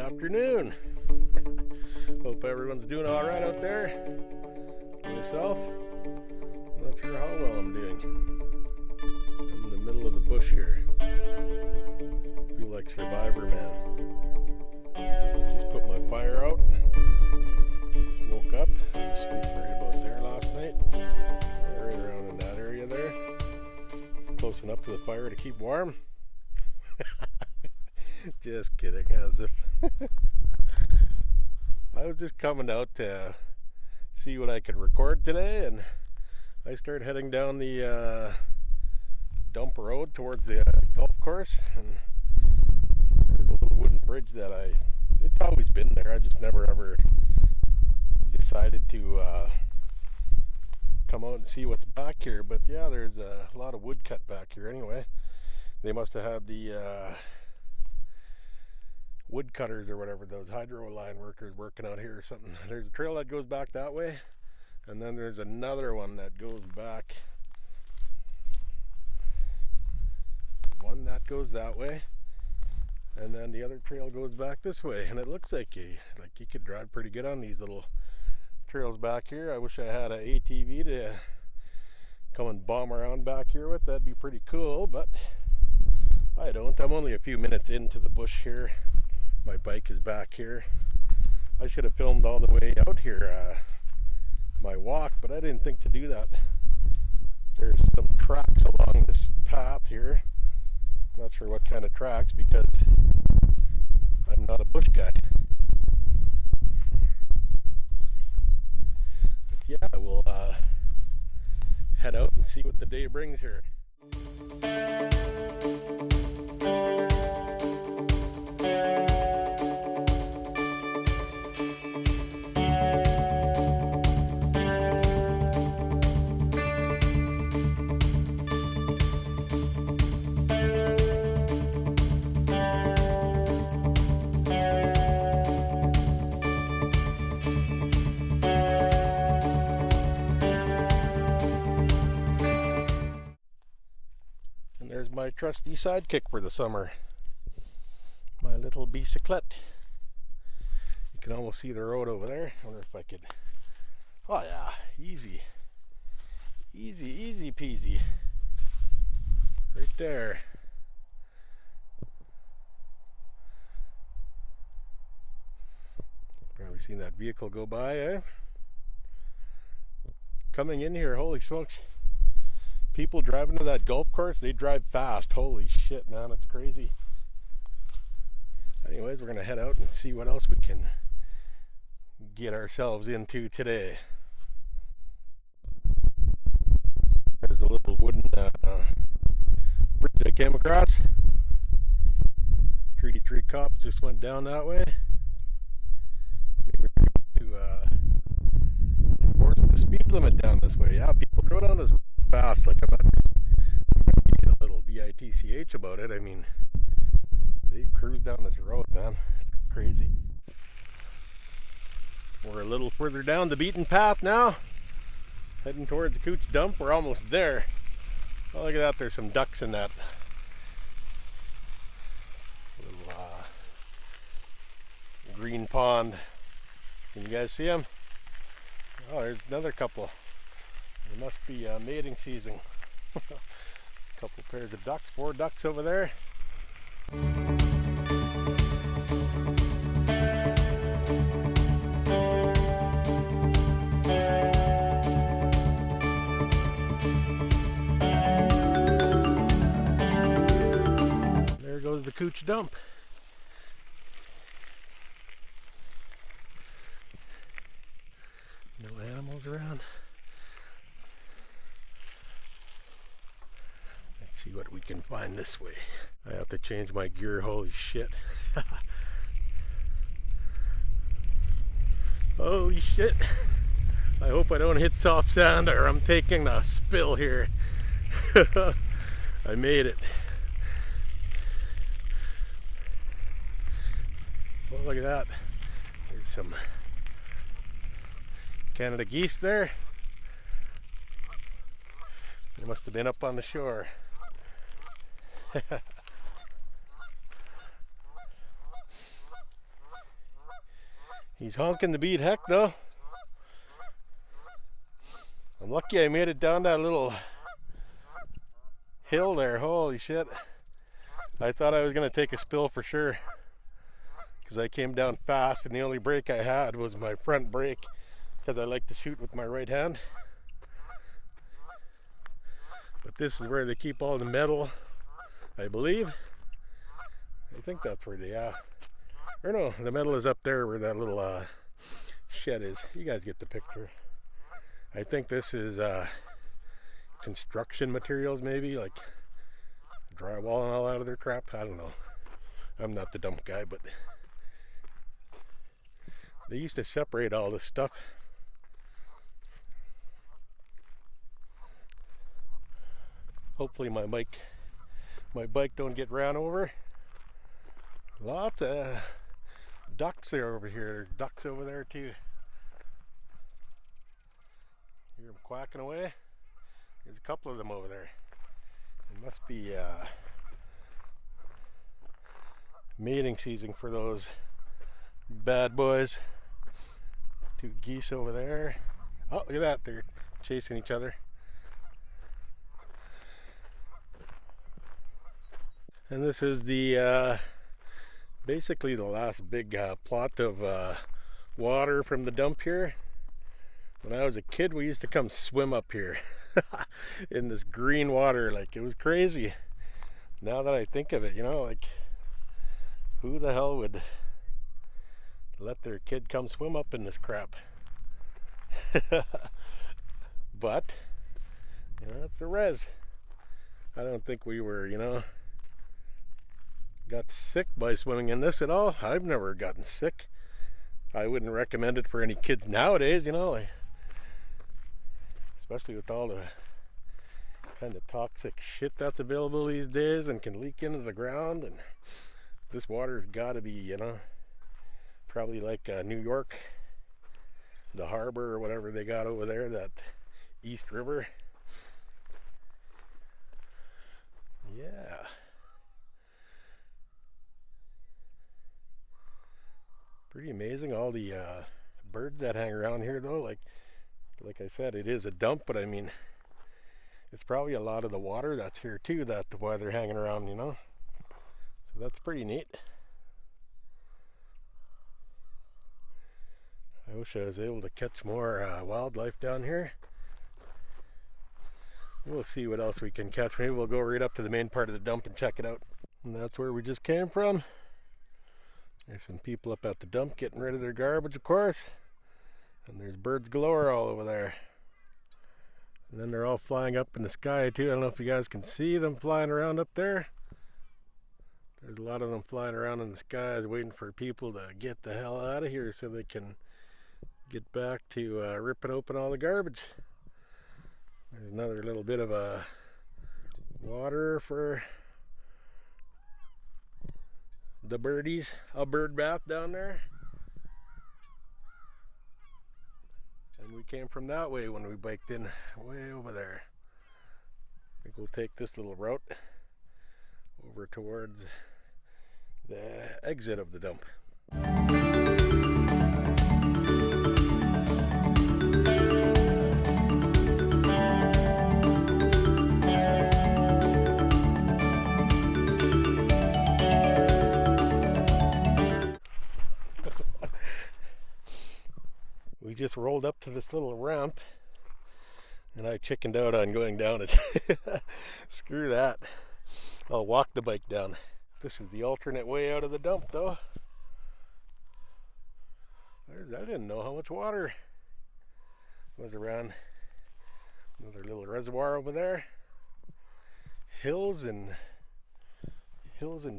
afternoon. Hope everyone's doing all right out there. Myself, I'm not sure how well I'm doing. I'm in the middle of the bush here. Feel like Survivor Man. Just put my fire out. Just woke up. Sleep right about there last night. Right around in that area there. Close enough to the fire to keep warm. Just kidding, as if I was just coming out to see what I could record today, and I started heading down the dump road towards the golf course, and there's a little wooden bridge that it's always been there. I just never ever decided to come out and see what's back here, but yeah, there's a lot of wood cut back here anyway. They must have had the wood cutters or whatever, those hydro line workers working out here or something. There's a trail that goes back that way, and then there's another one that goes back, one that goes that way, and then the other trail goes back this way. And it looks like you could drive pretty good on these little trails back here. I wish I had an ATV to come and bomb around back here with. That'd be pretty cool, but I don't. I'm only a few minutes into the bush here. My bike is back here. I should have filmed all the way out here, my walk, but I didn't think to do that. There's some tracks along this path here. Not sure what kind of tracks, because I'm not a bush guy. But yeah, we'll head out and see what the day brings here. There's my trusty sidekick for the summer, my little bicyclette. You can almost see the road over there. I wonder if I could. Oh yeah, easy peasy, right there. Probably seen that vehicle go by, eh? Coming in here, holy smokes. People driving to that golf course, they drive fast. Holy shit, man, it's crazy. Anyways, we're gonna head out and see what else we can get ourselves into today. There's a little wooden bridge I came across. Treaty 3 cops just went down that way. Maybe to enforce the speed limit down this way. Yeah, people go down this fast. Like, I'm not a little bitch about it. I mean, they cruise down this road, man. It's crazy. We're a little further down the beaten path now, heading towards the Coots Dump. We're almost there. Oh, look at that. There's some ducks in that little green pond. Can you guys see them? Oh, there's another couple. It must be mating season. A couple pairs of ducks, 4 ducks over there. There goes the Coots Dump. No animals around. See what we can find this way. I have to change my gear. Holy shit. Holy shit. I hope I don't hit soft sand or I'm taking a spill here. I made it. Oh, look at that. There's some Canada geese there. They must have been up on the shore. He's honking the beat heck though. I'm lucky I made it down that little hill there. Holy shit. I thought I was going to take a spill for sure, because I came down fast and the only brake I had was my front brake, because I like to shoot with my right hand. But this is where they keep all the metal, I believe. I think that's where they are. Or no, the metal is up there where that little shed is. You guys get the picture. I think this is construction materials, maybe, like drywall and all out of their crap. I don't know. I'm not the dump guy, but they used to separate all this stuff. Hopefully my bike don't get ran over. Lots of ducks there over here. There's ducks over there too. Hear them quacking away. There's a couple of them over there. It must be mating season for those bad boys. Two geese over there. Oh, look at that. They're chasing each other. And this is the basically the last big plot of water from the dump here. When I was a kid, we used to come swim up here in this green water. Like, it was crazy. Now that I think of it, you know, like, who the hell would let their kid come swim up in this crap? But, you know, it's a res. I don't think we were, you know, got sick by swimming in this at all. I've never gotten sick. I wouldn't recommend it for any kids nowadays, you know, especially with all the kind of toxic shit that's available these days and can leak into the ground. And this water's got to be, you know, probably like New York, the harbor or whatever they got over there, that East River. Yeah. Pretty amazing, all the birds that hang around here though. Like I said, it is a dump, but I mean, it's probably a lot of the water that's here too, that's why they're hanging around, you know. So that's pretty neat. I wish I was able to catch more wildlife down here. We'll see what else we can catch. Maybe we'll go right up to the main part of the dump and check it out. And that's where we just came from. There's some people up at the dump getting rid of their garbage, of course. And there's birds galore all over there. And then they're all flying up in the sky too. I don't know if you guys can see them flying around up there. There's a lot of them flying around in the skies waiting for people to get the hell out of here so they can get back to ripping open all the garbage. There's another little bit of water for the birdies. A bird bath down there. And we came from that way when we biked in, way over there. I think we'll take this little route over towards the exit of the dump. We just rolled up to this little ramp and I chickened out on going down it. Screw that. I'll walk the bike down. This is the alternate way out of the dump though. I didn't know how much water was around. Another little reservoir over there. Hills and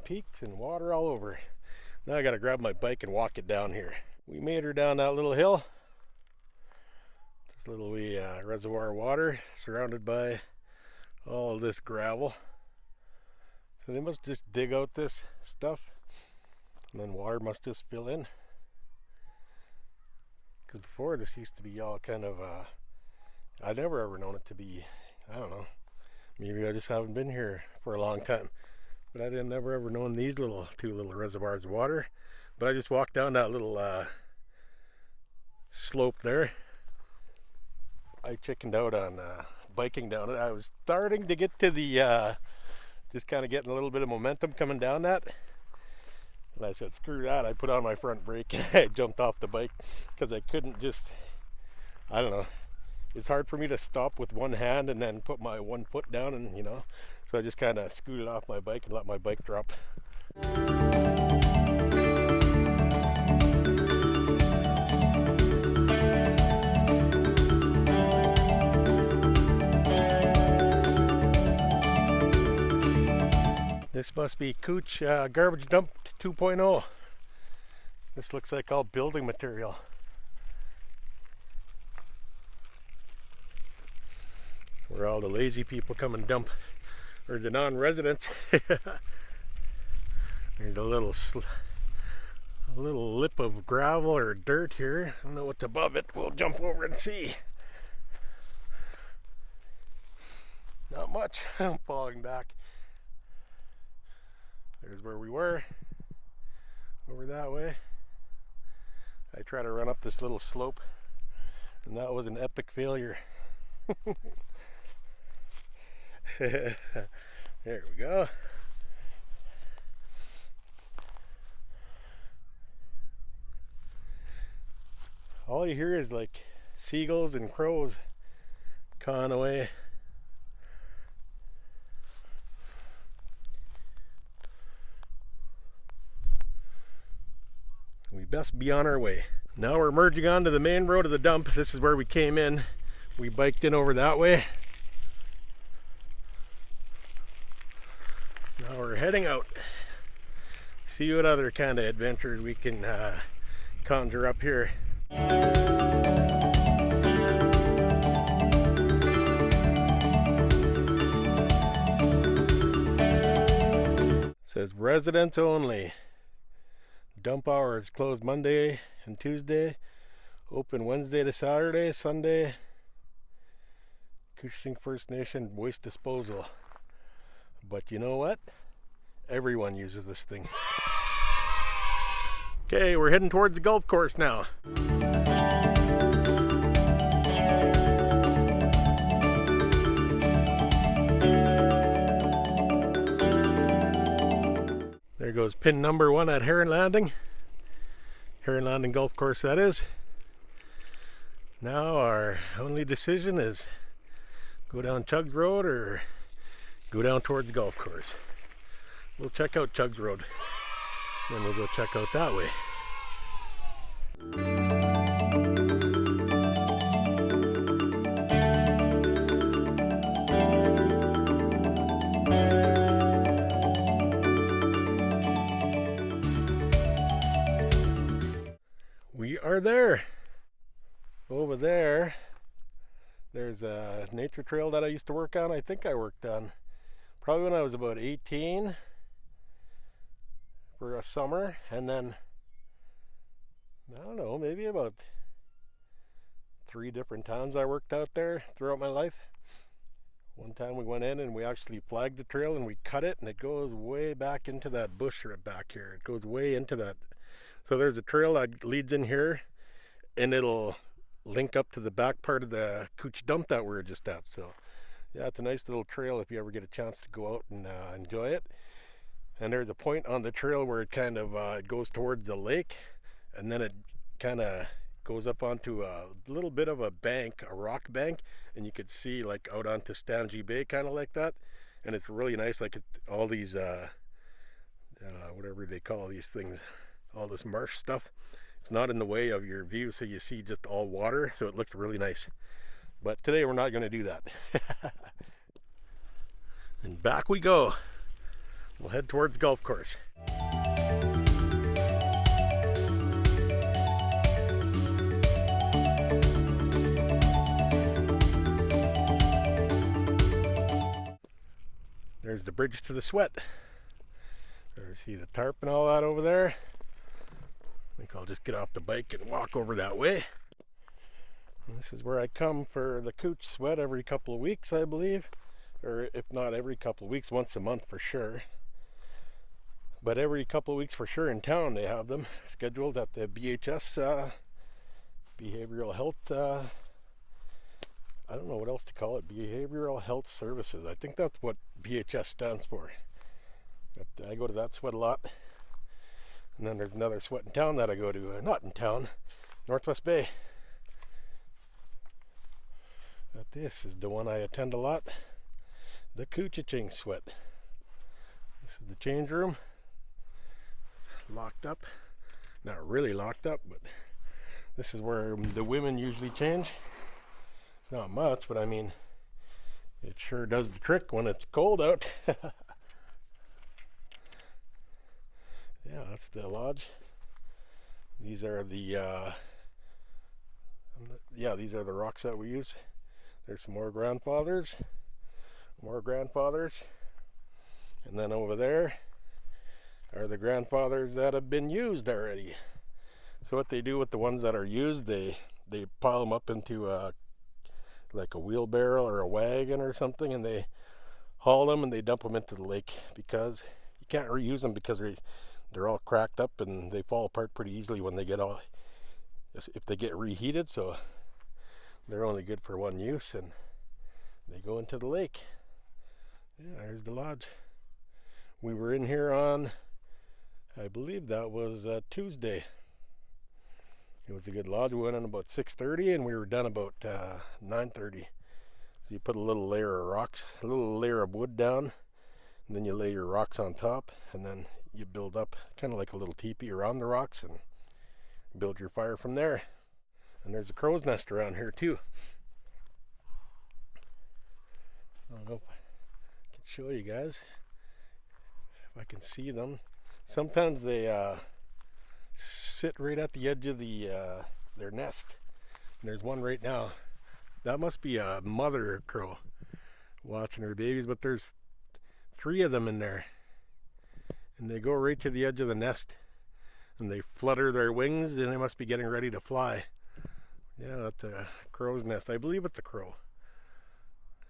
peaks and water all over. Now I gotta grab my bike and walk it down here. We made her down that little hill. This little wee reservoir of water surrounded by all of this gravel. So they must just dig out this stuff and then water must just fill in. Because before this used to be all kind of, I've never ever known it to be, I don't know, maybe I just haven't been here for a long time. But I didn't never ever known these two little reservoirs of water. But I just walked down that little slope there. I chickened out on biking down it. I was starting to get to the, just kind of getting a little bit of momentum coming down that. And I said, screw that. I put on my front brake and I jumped off the bike because I couldn't just, I don't know. It's hard for me to stop with one hand and then put my one foot down, and you know, so I just kind of scooted off my bike and let my bike drop. This must be Coots Garbage Dump 2.0. This looks like all building material. Where all the lazy people come and dump, or the non-residents. There's a little lip of gravel or dirt here. I don't know what's above it. We'll jump over and see. Not much. I'm falling back. There's where we were. Over that way. I try to run up this little slope, and that was an epic failure. There we go. All you hear is like seagulls and crows cawing away. We best be on our way. Now we're merging onto the main road of the dump. This is where we came in. We biked in over that way. Now we're heading out. See what other kind of adventures we can conjure up here. It says residents only. Dump hours closed Monday and Tuesday. Open Wednesday to Saturday, Sunday. Cushing First Nation waste disposal. But you know what? Everyone uses this thing. Okay, we're heading towards the golf course now. There goes pin number 1 at Heron Landing. Heron Landing Golf Course, that is. Now our only decision is go down Chugs Road or go down towards the golf course. We'll check out Chugs Road, then we'll go check out that way. We are there. Over there, there's a nature trail that I used to work on. I think I worked on probably when I was about 18 for a summer, and then I don't know, maybe about 3 different times I worked out there throughout my life. One time we went in and we actually flagged the trail and we cut it, and it goes way back into that bush right back here. It goes way into that. So there's a trail that leads in here, and it'll link up to the back part of the Coots Dump that we were just at. So yeah, it's a nice little trail if you ever get a chance to go out and enjoy it. And there's a point on the trail where it kind of it goes towards the lake, and then it kind of goes up onto a little bit of a bank, a rock bank, and you could see like out onto Stangy Bay, kind of like that. And it's really nice, like all these whatever they call these things, all this marsh stuff. It's not in the way of your view, so you see just all water, so it looks really nice. But today we're not going to do that. And back we go. We'll head towards the golf course. There's the bridge to the Sweat. There, see the tarp and all that over there. I think I'll just get off the bike and walk over that way. And this is where I come for the Coots Sweat every couple of weeks, I believe. Or if not every couple of weeks, once a month for sure. But every couple of weeks for sure in town they have them scheduled at the BHS behavioral health, I don't know what else to call it, behavioral health services. I think that's what BHS stands for. But I go to that sweat a lot. And then there's another sweat in town that I go to, not in town, Northwest Bay. But this is the one I attend a lot, the Coots sweat. This is the change room, locked up, not really locked up, but this is where the women usually change. It's not much, but I mean, it sure does the trick when it's cold out. Yeah, that's the lodge. These are the these are the rocks that we use. There's some more grandfathers, and then over there are the grandfathers that have been used already. So what they do with the ones that are used, they pile them up into like a wheelbarrow or a wagon or something, and they haul them and they dump them into the lake, because you can't reuse them because they're all cracked up and they fall apart pretty easily when they get if they get reheated. So they're only good for one use, and they go into the lake. Yeah, there's the lodge. We were in here on, I believe that was Tuesday. It was a good lodge. We went in about 6:30 and we were done about 9:30. So you put a little layer of rocks, a little layer of wood down, and then you lay your rocks on top, and then you build up kind of like a little teepee around the rocks and build your fire from there. And there's a crow's nest around here too. I don't know if I can show you guys, if I can see them. Sometimes they sit right at the edge of their nest. And there's one right now. That must be a mother crow watching her babies, but there's 3 of them in there. And they go right to the edge of the nest and they flutter their wings, and they must be getting ready to fly. Yeah, that's a crow's nest. I believe it's a crow.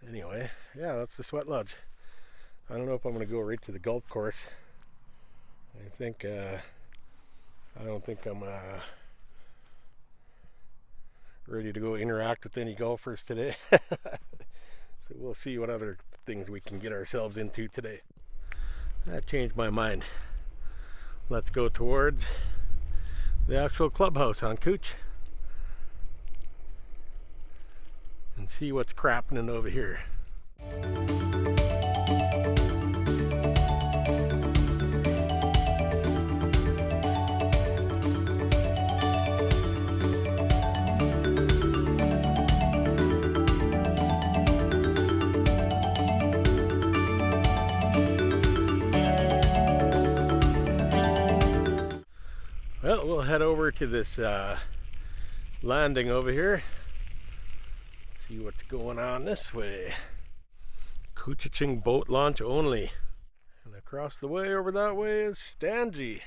Anyway, yeah, that's the sweat lodge. I don't know if I'm going to go right to the golf course. I don't think I'm ready to go interact with any golfers today. So we'll see what other things we can get ourselves into today. That changed my mind. Let's go towards the actual clubhouse on Cooch and see what's crappening over here. Well, we'll head over to this landing over here. See what's going on this way. Coochaching boat launch only. And across the way over that way is Stangy.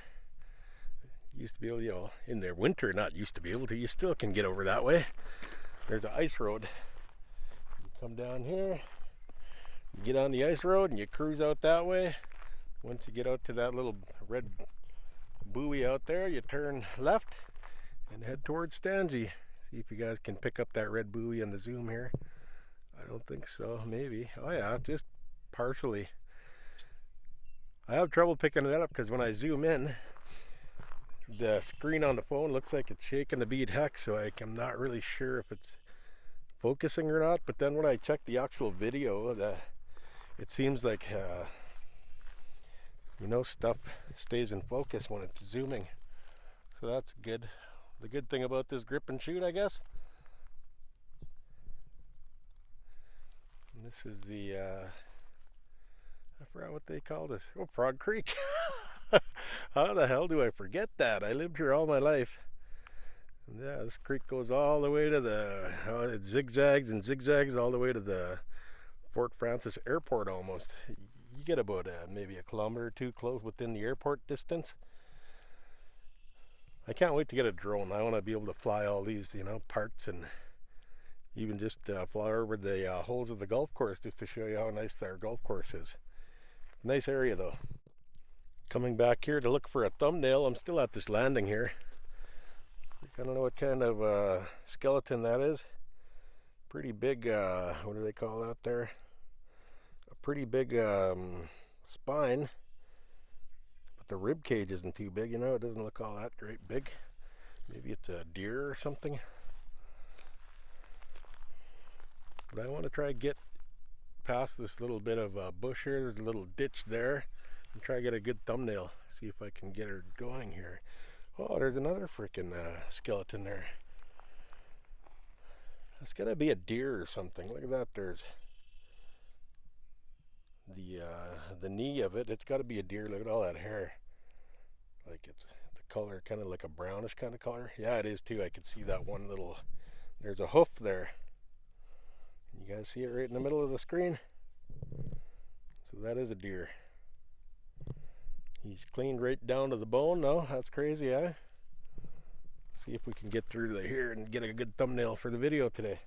Used to be able, you know, in the winter, not used to be able to, you still can get over that way. There's an ice road. You come down here, you get on the ice road and you cruise out that way. Once you get out to that little red buoy out there, you turn left and head towards Stangy. See if you guys can pick up that red buoy on the zoom here. I don't think so, maybe. Oh yeah, just partially. I have trouble picking that up because when I zoom in, the screen on the phone looks like it's shaking the bead heck, so I'm not really sure if it's focusing or not. But then when I check the actual video, it seems like you know, stuff stays in focus when it's zooming, so that's good. The good thing about this grip and shoot, I guess. And this is the I forgot what they call this. Oh, Frog Creek. How the hell do I forget that? I lived here all my life. And yeah, this creek goes all the way to the it zigzags and zigzags all the way to the Fort Francis airport almost. You get about maybe a kilometer or two close within the airport distance. I can't wait to get a drone. I want to be able to fly all these, you know, parts, and even just fly over the holes of the golf course just to show you how nice our golf course is. Nice area though. Coming back here to look for a thumbnail. I'm still at this landing here. I don't know what kind of skeleton that is. Pretty big, what do they call that there? A pretty big spine. But the rib cage isn't too big, you know, it doesn't look all that great big. Maybe it's a deer or something. But I want to try to get past this little bit of bush here. There's a little ditch there. And try to get a good thumbnail. See if I can get her going here. Oh, there's another freaking skeleton there. It's gotta be a deer or something. Look at that. There's the knee of it. It's gotta be a deer. Look at all that hair. Like it's the color, kind of like a brownish kind of color. Yeah, it is too. I can see that one little. There's a hoof there. You guys see it right in the middle of the screen? So that is a deer. He's cleaned right down to the bone. No, that's crazy, eh? See if we can get through here and get a good thumbnail for the video today.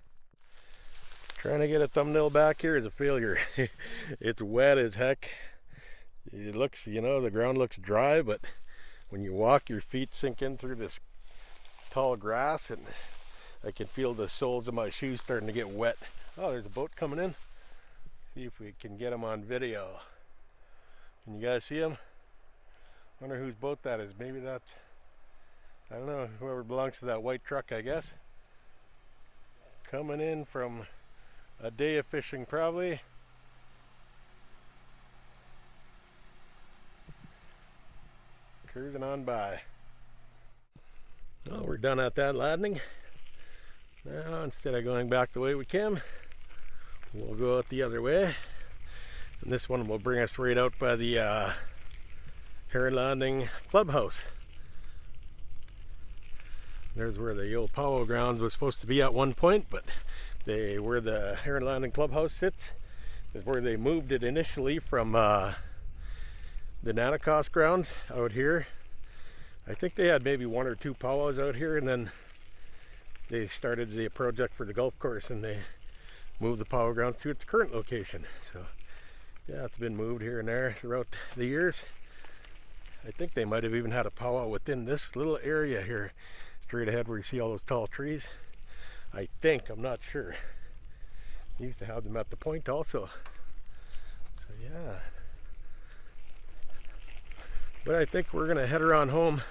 Trying to get a thumbnail back here is a failure. It's wet as heck. It looks, you know, the ground looks dry, but when you walk, your feet sink in through this tall grass, and I can feel the soles of my shoes starting to get wet. Oh, there's a boat coming in. See if we can get him on video. Can you guys see him? Wonder whose boat that is. Maybe that's, I don't know, whoever belongs to that white truck, I guess. Coming in from a day of fishing, probably. Cruising on by. Well, we're done at that landing. Now, instead of going back the way we came, we'll go out the other way. And this one will bring us right out by the Heron Landing clubhouse. There's where the old powwow grounds was supposed to be at one point, but where the Heron Landing clubhouse sits is where they moved it initially from the Nanakos grounds out here. I think they had maybe 1 or 2 powwows out here, and then they started the project for the golf course, and they moved the powwow grounds to its current location. So yeah, it's been moved here and there throughout the years. I think they might have even had a powwow within this little area here, straight ahead where you see all those tall trees. I think, I'm not sure. Used to have them at the point also. So yeah. But I think we're gonna head her on home.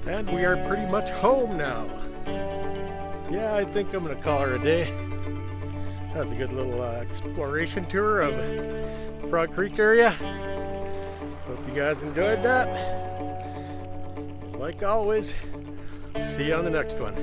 And we are pretty much home now. Yeah, I think I'm gonna call her a day. That was a good little exploration tour of Frog Creek area. Hope you guys enjoyed that. Like always, see you on the next one.